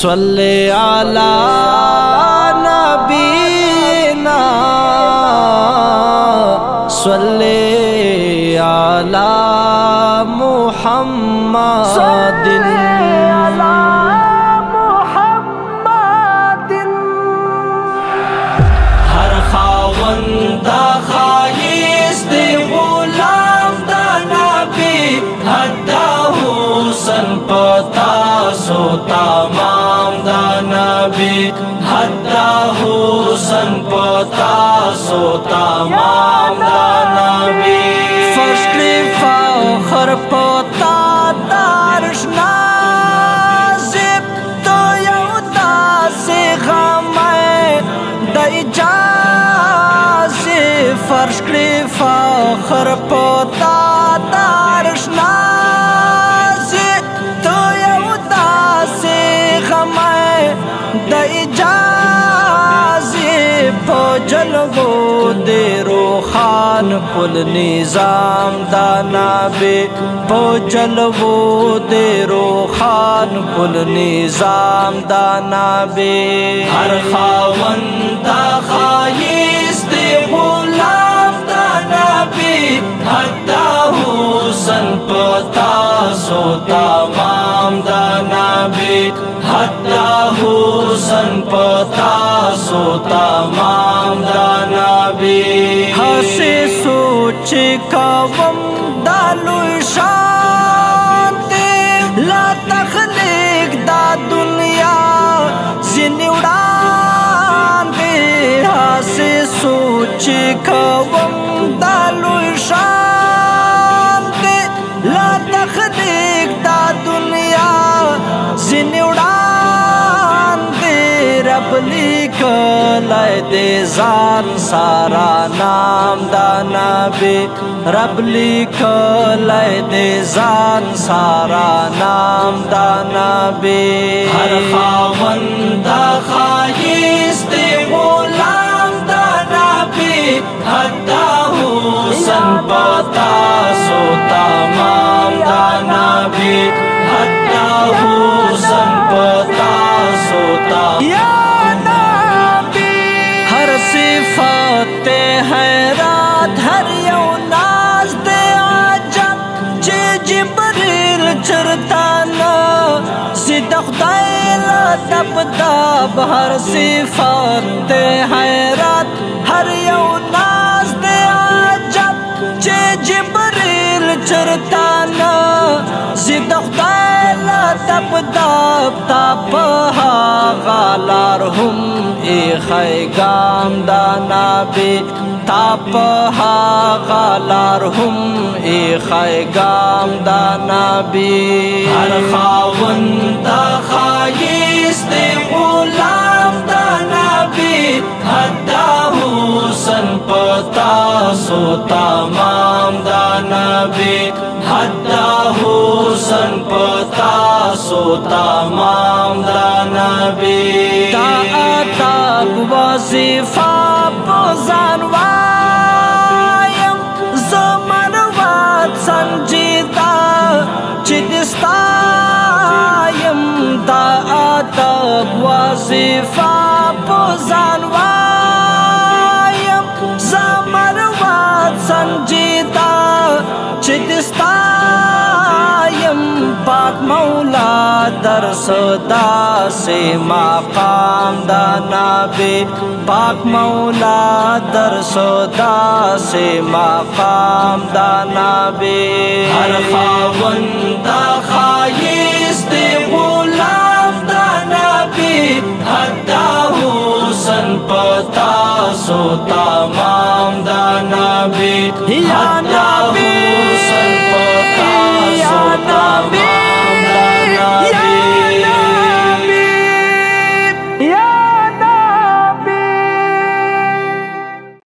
صلی علی نبینا صلی علی محمد ہر خاوند خایست غلام دا نبی حتی حسن پتا سو تمام دا نبی حتی حسن پتا سو تمام دا نبی فرش کلی فخر پتا دارش نازب تو یودا سے غمائے دا اجازی فرش کلی فخر پتا دارش نازب تو یودا سے غمائے دا اجازی پو جلوو دے روخان کل نظام دا نبی پو جلوو دے روخان کل نظام دا نبی ہر خاوند دا خایست غلام دا نبی حتی حسن پتا سو تمام دا نبی حتی حسن پتا سو تمام دا نبی ہسی سوچ کوم دالوی شان دے لا تخلیق دا دنیا زنی اڑان دے ہسی سوچ کوم دالوی شان دے لا تخلیق دا دنیا زنی اڑان دے رب لکھلائے دے زان سارا نام دا نبی رب لکھلائے دے زان سارا نام دا نبی ہر خاوند دا خایست غلام دا نبی حتی حسن پتا سو تمام دا نبی حتی حسن پتا سو تمام ہر صفت حیرات ہر یو ناز دے عجب چی جبریل چرتانا زد خدای لدب دب ہر صفت حیرات ہر یو ناز دے عجب چی جبریل چرتانا زد خدای لدب دب تاپ غالار ہم ای خیگام دا نبی تاپ غالار ہم ای خیگام دا نبی ہر خاوند دا خایست غلام دا نبی حتی حسن پتا سو تمام دا نبی حتی حسن پتا سو تمام دا نبی دا ادب وظیفہ بزن وایم زمروت سنجیدہ چدستایم دا ادب وظیفہ بزن وایم زمروت سنجیدہ چدستایم پاک مولا در صدا سے مقام دا نبی پاک مولا در صدا سے مقام دا نبی ہر خاوند دا خایست غلام دا نبی حتی حسن پتا سو تمام دا نبی